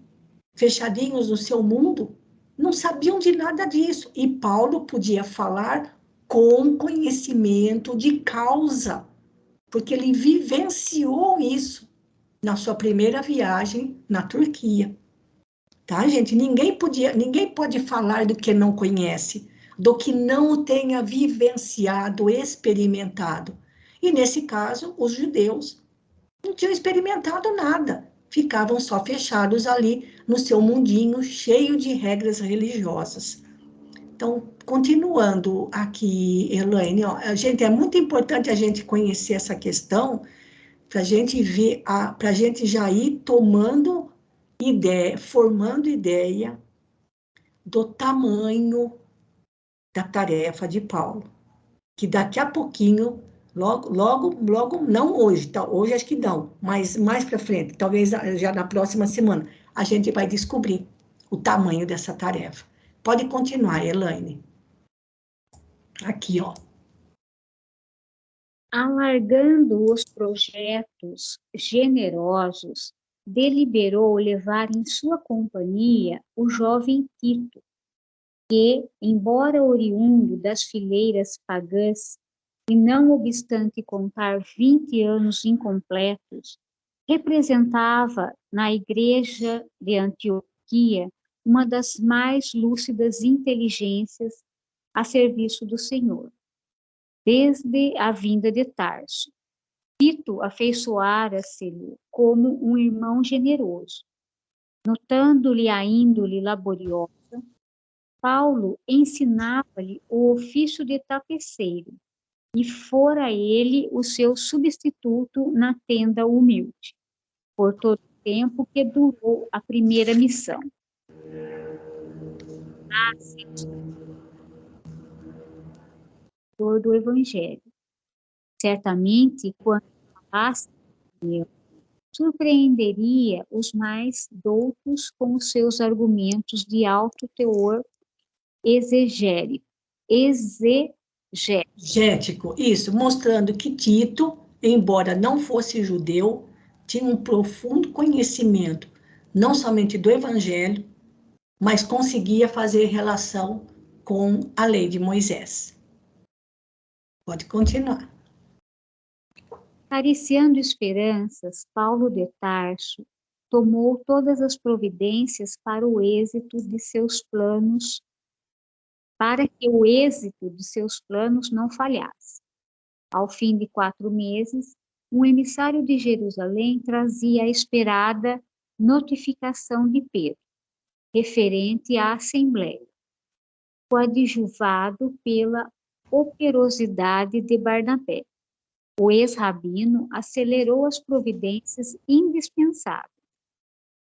fechadinhos no seu mundo, não sabiam de nada disso. E Paulo podia falar com conhecimento de causa, porque ele vivenciou isso na sua primeira viagem na Turquia. Tá, gente? Ninguém pode falar do que não conhece, do que não tenha vivenciado, experimentado. E nesse caso, os judeus não tinham experimentado nada, ficavam só fechados ali no seu mundinho cheio de regras religiosas. Então, continuando aqui, Elaine, gente, é muito importante a gente conhecer essa questão para a gente ver, para a gente já ir tomando ideia, formando ideia do tamanho da tarefa de Paulo, que daqui a pouquinho, logo, não hoje, tá? Hoje acho que não, mas mais para frente, talvez já na próxima semana, a gente vai descobrir o tamanho dessa tarefa. Pode continuar, Elaine. Aqui, ó. Alargando os projetos generosos, deliberou levar em sua companhia o jovem Tito, que, embora oriundo das fileiras pagãs, e não obstante contar 20 anos incompletos, representava na igreja de Antioquia uma das mais lúcidas inteligências a serviço do Senhor. Desde a vinda de Tarso, Tito afeiçoara-se-lhe como um irmão generoso. Notando-lhe a índole laboriosa, Paulo ensinava-lhe o ofício de tapeceiro, e fora ele o seu substituto na tenda humilde, por todo o tempo que durou a primeira missão. Do Evangelho. Certamente, quando falasse de Deus, surpreenderia os mais doutos com os seus argumentos de alto teor exegético, isso, mostrando que Tito, embora não fosse judeu, tinha um profundo conhecimento, não somente do Evangelho, mas conseguia fazer relação com a lei de Moisés. Pode continuar. Acariciando esperanças, Paulo de Tarso tomou todas as providências para o êxito de seus planos para que o êxito de seus planos não falhasse. Ao fim de 4 meses, um emissário de Jerusalém trazia a esperada notificação de Pedro, referente à Assembleia, coadjuvado pela operosidade de Barnabé. O ex-rabino acelerou as providências indispensáveis.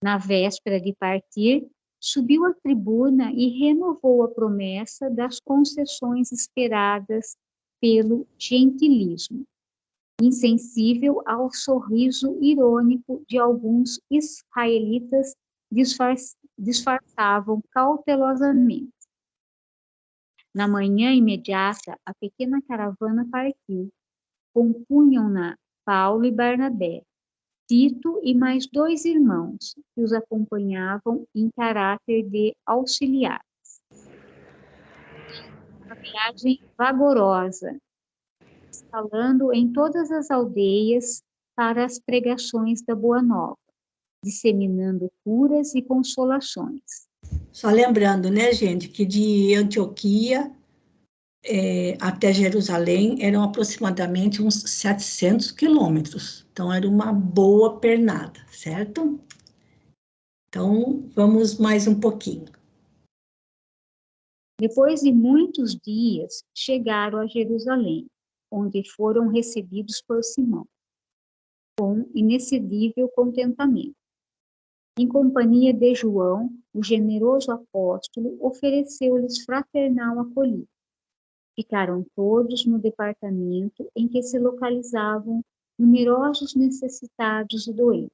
Na véspera de partir, subiu à tribuna e renovou a promessa das concessões esperadas pelo gentilismo, insensível ao sorriso irônico de alguns israelitas disfarçavam cautelosamente. Na manhã imediata, a pequena caravana partiu. Compunham-na Paulo e Barnabé, Tito e mais 2 irmãos, que os acompanhavam em caráter de auxiliares. Uma viagem vagarosa, escalando em todas as aldeias para as pregações da Boa Nova, disseminando curas e consolações. Só lembrando, né, gente, que de Antioquia até Jerusalém eram aproximadamente uns 700 quilômetros. Então, era uma boa pernada, certo? Então, vamos mais um pouquinho. Depois de muitos dias, chegaram a Jerusalém, onde foram recebidos por Simão, com inexcedível contentamento. Em companhia de João, o generoso apóstolo ofereceu-lhes fraternal acolhida. Ficaram todos no departamento em que se localizavam numerosos necessitados e doentes.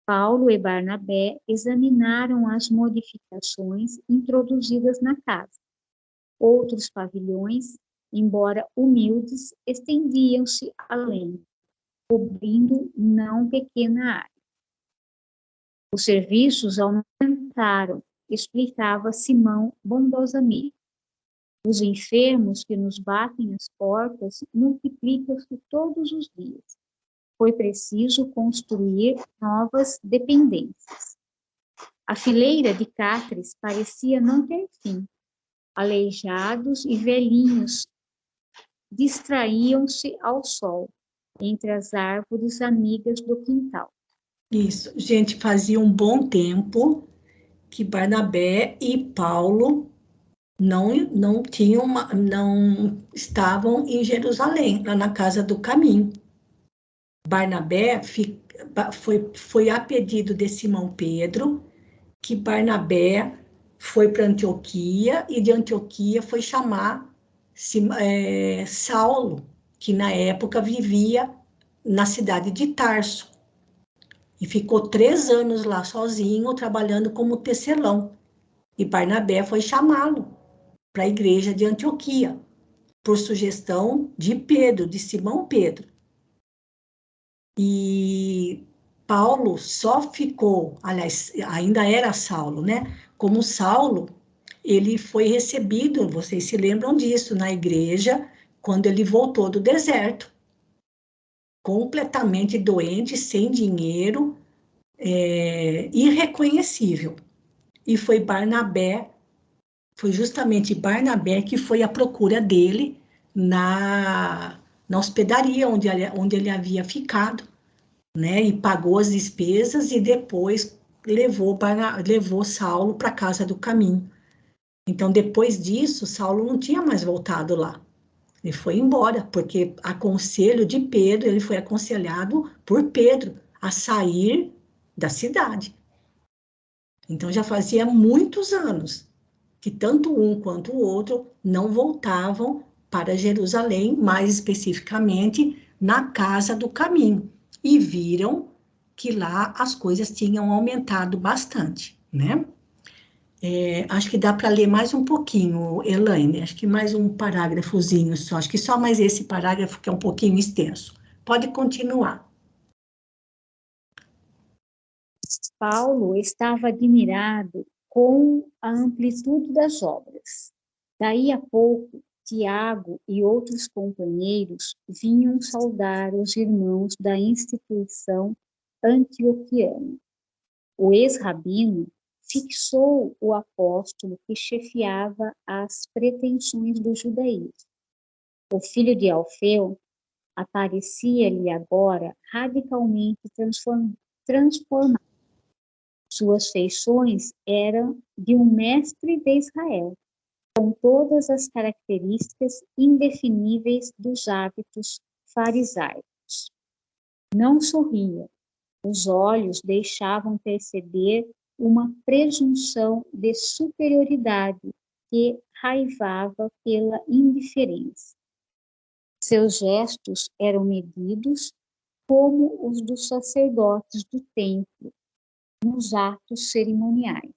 Paulo e Barnabé examinaram as modificações introduzidas na casa. Outros pavilhões, embora humildes, estendiam-se além, cobrindo não pequena área. Os serviços aumentaram, explicava Simão bondosamente. Os enfermos que nos batem as portas multiplicam-se todos os dias. Foi preciso construir novas dependências. A fileira de catres parecia não ter fim. Aleijados e velhinhos distraíam-se ao sol, entre as árvores amigas do quintal. Isso, gente, fazia um bom tempo que Barnabé e Paulo não estavam em lá na casa do caminho. Barnabé foi a pedido de Simão Pedro que Barnabé foi para Antioquia e de Antioquia foi chamar Saulo, que na época vivia na cidade de Tarso. E ficou 3 anos lá sozinho, trabalhando como tecelão. E Barnabé foi chamá-lo para a igreja de Antioquia, por sugestão de Pedro, de Simão Pedro. E Paulo só ficou, aliás, ainda era Saulo, né? Como Saulo, ele foi recebido, vocês se lembram disso, na igreja, quando ele voltou do deserto, completamente doente, sem dinheiro, irreconhecível. E foi justamente Barnabé que foi à procura dele na hospedaria onde ele havia ficado, né? E pagou as despesas e depois levou Saulo para a casa do caminho. Então, depois disso, Saulo não tinha mais voltado lá. Ele foi embora, porque a conselho de Pedro, ele foi aconselhado por Pedro a sair da cidade. Então, já fazia muitos anos que tanto um quanto o outro não voltavam para Jerusalém, mais especificamente na casa do caminho, e viram que lá as coisas tinham aumentado bastante, né? Acho que dá para ler mais um pouquinho, Elaine, acho que mais um parágrafozinho só, acho que só mais esse parágrafo que é um pouquinho extenso. Pode continuar. Paulo estava admirado com a amplitude das obras. Daí a pouco, Tiago e outros companheiros vinham saudar os irmãos da instituição antioquiana. O ex-rabino fixou o apóstolo que chefiava as pretensões do judaísmo. O filho de Alfeu aparecia-lhe agora radicalmente transformado. Suas feições eram de um mestre de Israel, com todas as características indefiníveis dos hábitos farisaicos. Não sorria, os olhos deixavam perceber uma presunção de superioridade que raivava pela indiferença. Seus gestos eram medidos como os dos sacerdotes do templo, nos atos cerimoniais.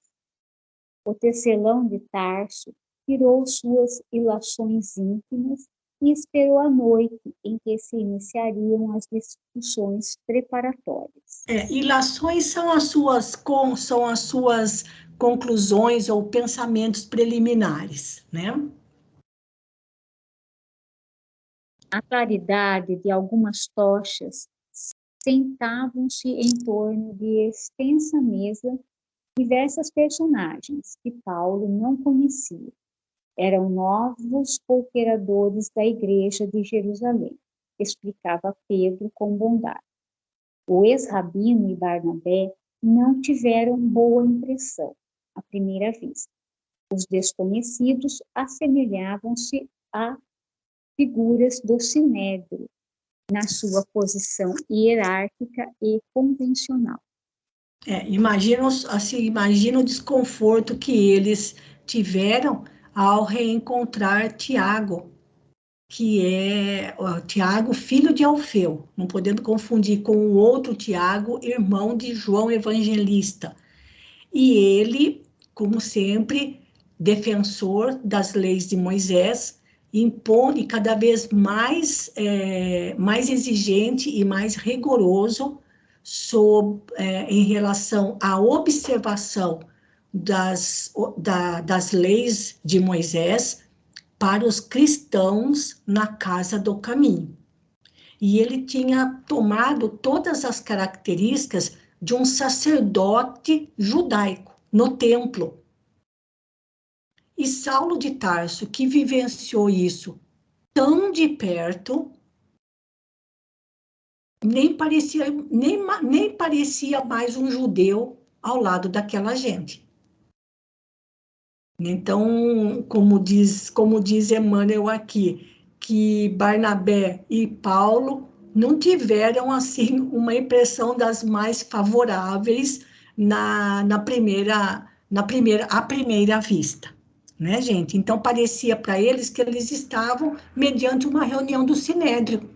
O tecelão de Tarso tirou suas ilações íntimas e esperou a noite em que se iniciariam as discussões preparatórias. Ilações são as suas conclusões ou pensamentos preliminares, né? A claridade de algumas tochas sentavam-se em torno de extensa mesa diversas personagens que Paulo não conhecia. Eram novos cooperadores da igreja de Jerusalém, explicava Pedro com bondade. O ex-rabino e Barnabé não tiveram boa impressão, à primeira vista. Os desconhecidos assemelhavam-se a figuras do sinédrio, na sua posição hierárquica e convencional. Imagina o desconforto que eles tiveram ao reencontrar Tiago, que é Tiago, filho de Alfeu, não podendo confundir com o outro Tiago, irmão de João Evangelista. E ele, como sempre, defensor das leis de Moisés, impõe cada vez mais exigente e mais rigoroso em relação à observação das leis de Moisés para os cristãos na casa do caminho. E ele tinha tomado todas as características de um sacerdote judaico no templo. E Saulo de Tarso, que vivenciou isso tão de perto, nem parecia mais um judeu ao lado daquela gente. Então, como diz Emmanuel aqui, que Barnabé e Paulo não tiveram, assim, uma impressão das mais favoráveis à primeira vista, né, gente? Então, parecia para eles que eles estavam mediante uma reunião do Sinédrio,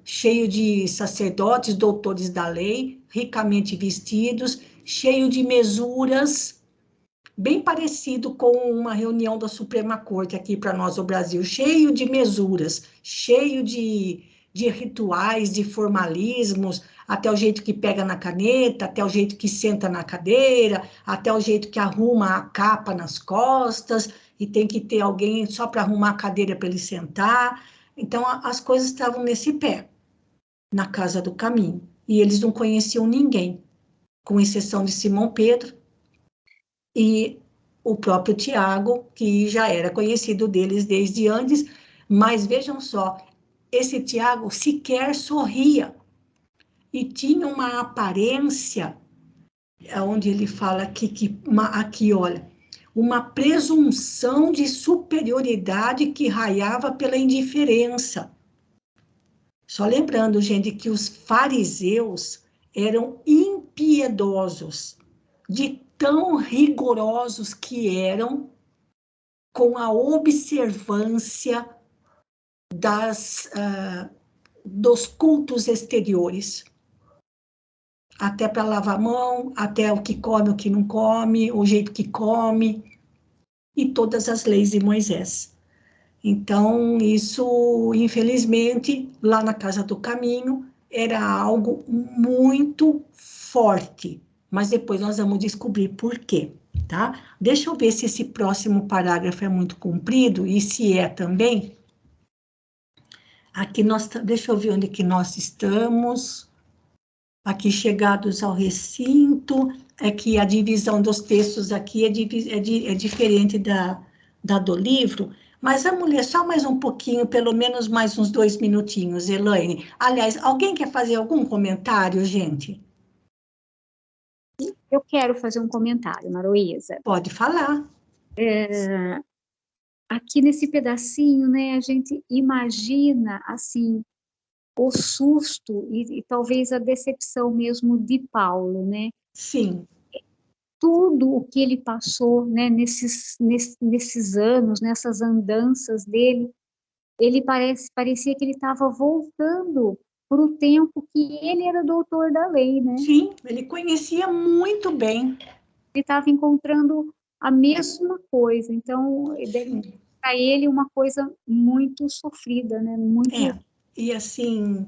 cheio de sacerdotes, doutores da lei, ricamente vestidos, cheio de mesuras, bem parecido com uma reunião da Suprema Corte aqui para nós no Brasil, cheio de mesuras, cheio de rituais, de formalismos, até o jeito que pega na caneta, até o jeito que senta na cadeira, até o jeito que arruma a capa nas costas, e tem que ter alguém só para arrumar a cadeira para ele sentar. Então, as coisas estavam nesse pé, na casa do caminho, e eles não conheciam ninguém, com exceção de Simão Pedro, e o próprio Tiago, que já era conhecido deles desde antes, mas vejam só, esse Tiago sequer sorria, e tinha uma aparência, onde ele fala aqui, olha, uma presunção de superioridade que raiava pela indiferença. Só lembrando, gente, que os fariseus eram impiedosos, de tão rigorosos que eram com a observância dos cultos exteriores. Até para lavar a mão, até o que come, o que não come, o jeito que come, e todas as leis de Moisés. Então, isso, infelizmente, lá na Casa do Caminho, era algo muito forte, mas depois nós vamos descobrir por quê, tá? Deixa eu ver se esse próximo parágrafo é muito comprido, e se é também. Aqui deixa eu ver onde que nós estamos. Aqui, chegados ao recinto, é que a divisão dos textos aqui é diferente da do livro, mas vamos ler só mais um pouquinho, pelo menos mais uns 2 minutinhos, Elaine. Aliás, alguém quer fazer algum comentário, gente? Eu quero fazer um comentário, Maroísa. Pode falar. Aqui nesse pedacinho, né, a gente imagina, assim, o susto e talvez a decepção mesmo de Paulo, né? Sim, Tudo o que ele passou, né, nesses anos, nessas andanças dele, ele parecia que ele estava voltando para o tempo que ele era doutor da lei, né? sim, ele conhecia muito bem. Ele estava encontrando a mesma coisa, então para ele uma coisa muito sofrida, né? Muito. E assim,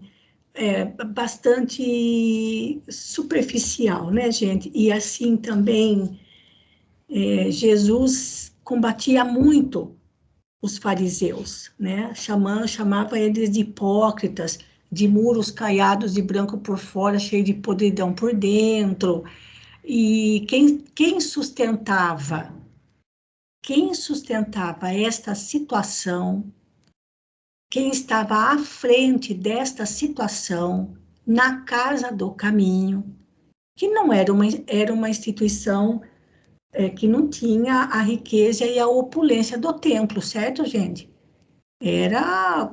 bastante superficial, né, gente? E assim também, Jesus combatia muito os fariseus, né? Chamava eles de hipócritas, de muros caiados de branco por fora, cheio de podridão por dentro. E quem sustentava esta situação, quem estava à frente desta situação, na Casa do Caminho, que não era uma instituição que não tinha a riqueza e a opulência do templo, certo, gente? Era,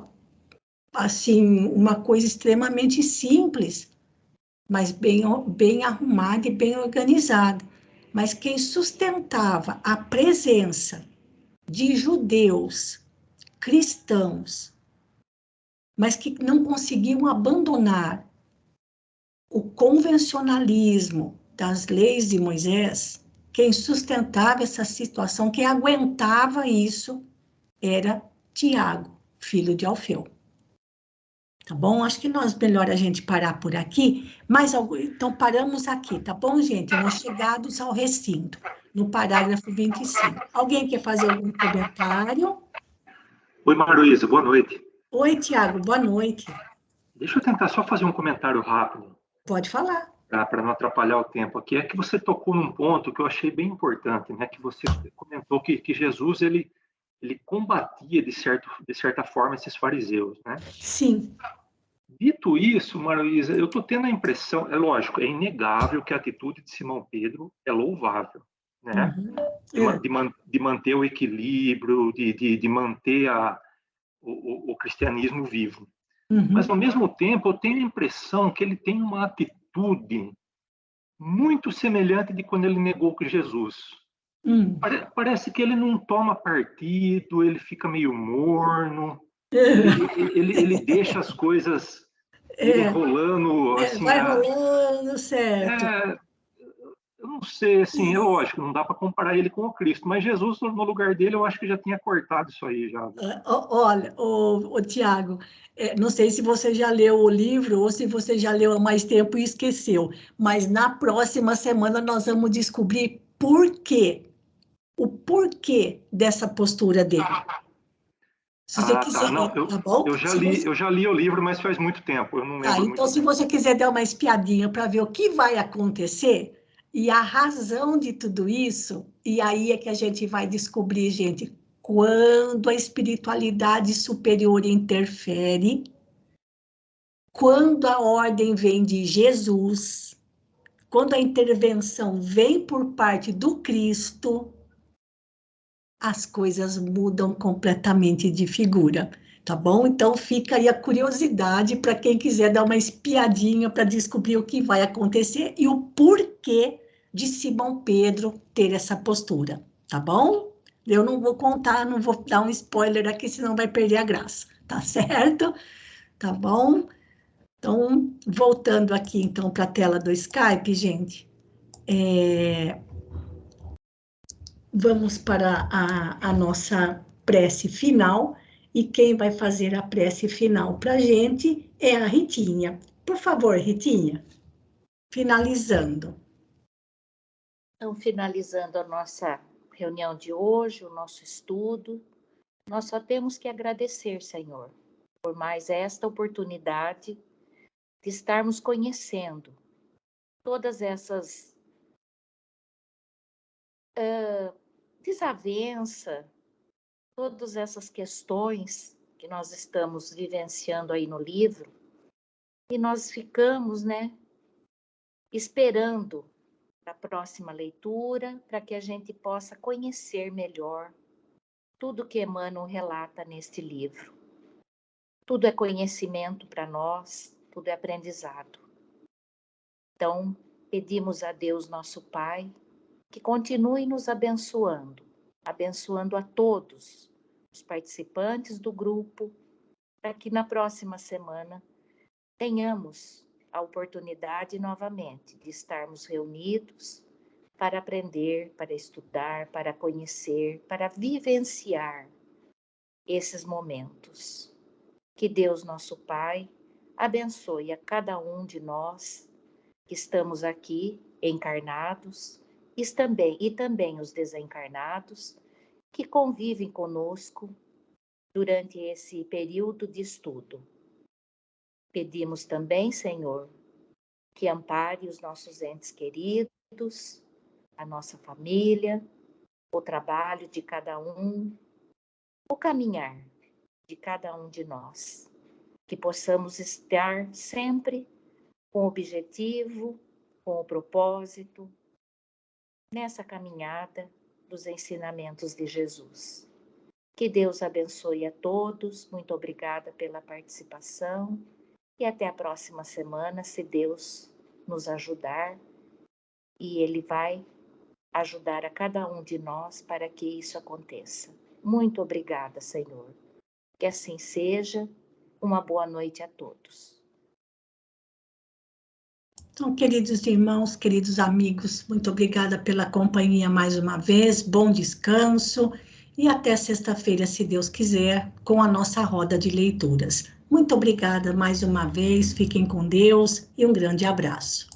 assim, uma coisa extremamente simples, mas bem arrumada e bem organizada. Mas quem sustentava a presença de judeus, cristãos, mas que não conseguiam abandonar o convencionalismo das leis de Moisés, quem sustentava essa situação, quem aguentava isso, era Tiago, filho de Alfeu. Tá bom? Acho que melhor a gente parar por aqui, então paramos aqui, tá bom, gente? Nós chegados ao recinto, no parágrafo 25. Alguém quer fazer algum comentário? Oi, Maruísa, boa noite. Oi, Tiago, boa noite. Deixa eu tentar só fazer um comentário rápido, Pode falar. para não atrapalhar o tempo aqui. É que você tocou num ponto que eu achei bem importante, né? Que você comentou que Jesus, ele combatia, de certa forma, esses fariseus, né? Sim. Dito isso, Maruísa, eu estou tendo a impressão, é lógico, é inegável que a atitude de Simão Pedro é louvável, né? De manter o equilíbrio, de manter o cristianismo vivo. Mas, ao mesmo tempo, eu tenho a impressão que ele tem uma atitude muito semelhante de quando ele negou que Jesus. Parece que ele não toma partido, ele fica meio morno, ele deixa as coisas irem rolando, assim. Vai rolando, certo. Eu não sei, assim, é lógico, não dá para comparar ele com o Cristo, mas Jesus, no lugar dele, eu acho que já tinha cortado isso aí, já. Olha, o Tiago, não sei se você já leu o livro ou se você já leu há mais tempo e esqueceu, mas na próxima semana nós vamos descobrir o porquê dessa postura dele. Se você quiser, tá. Não, tá bom? eu já li o livro, mas faz muito tempo, eu não lembro muito Então, se bem. você quiser dar uma espiadinha para ver o que vai acontecer e a razão de tudo isso, e aí é que a gente vai descobrir, gente, quando a espiritualidade superior interfere, quando a ordem vem de Jesus, quando a intervenção vem por parte do Cristo, as coisas mudam completamente de figura, tá bom? Então fica aí a curiosidade para quem quiser dar uma espiadinha para descobrir o que vai acontecer e o porquê de Simão Pedro ter essa postura, tá bom? Eu não vou contar, não vou dar um spoiler aqui, senão vai perder a graça, tá certo? Tá bom? Então, voltando aqui então para a tela do Skype, gente, vamos para a nossa prece final, e quem vai fazer a prece final para a gente é a Ritinha. Por favor, Ritinha, finalizando. Então, finalizando a nossa reunião de hoje, o nosso estudo, nós só temos que agradecer, Senhor, por mais esta oportunidade de estarmos conhecendo todas essas desavenças, todas essas questões que nós estamos vivenciando aí no livro, e nós ficamos, né, esperando a próxima leitura para que a gente possa conhecer melhor tudo que Emmanuel relata neste livro. Tudo é conhecimento para nós, tudo é aprendizado. Então, pedimos a Deus, nosso Pai, que continue nos abençoando, abençoando a todos os participantes do grupo, para que na próxima semana tenhamos a oportunidade novamente de estarmos reunidos para aprender, para estudar, para conhecer, para vivenciar esses momentos. Que Deus, nosso Pai, abençoe a cada um de nós que estamos aqui encarnados e também os desencarnados que convivem conosco durante esse período de estudo. Pedimos também, Senhor, que ampare os nossos entes queridos, a nossa família, o trabalho de cada um, o caminhar de cada um de nós. Que possamos estar sempre com o objetivo, com o propósito, nessa caminhada dos ensinamentos de Jesus. Que Deus abençoe a todos. Muito obrigada pela participação. E até a próxima semana, se Deus nos ajudar. E Ele vai ajudar a cada um de nós para que isso aconteça. Muito obrigada, Senhor. Que assim seja. Uma boa noite a todos. Então, queridos irmãos, queridos amigos, muito obrigada pela companhia mais uma vez. Bom descanso e até sexta-feira, se Deus quiser, com a nossa roda de leituras. Muito obrigada mais uma vez, fiquem com Deus e um grande abraço.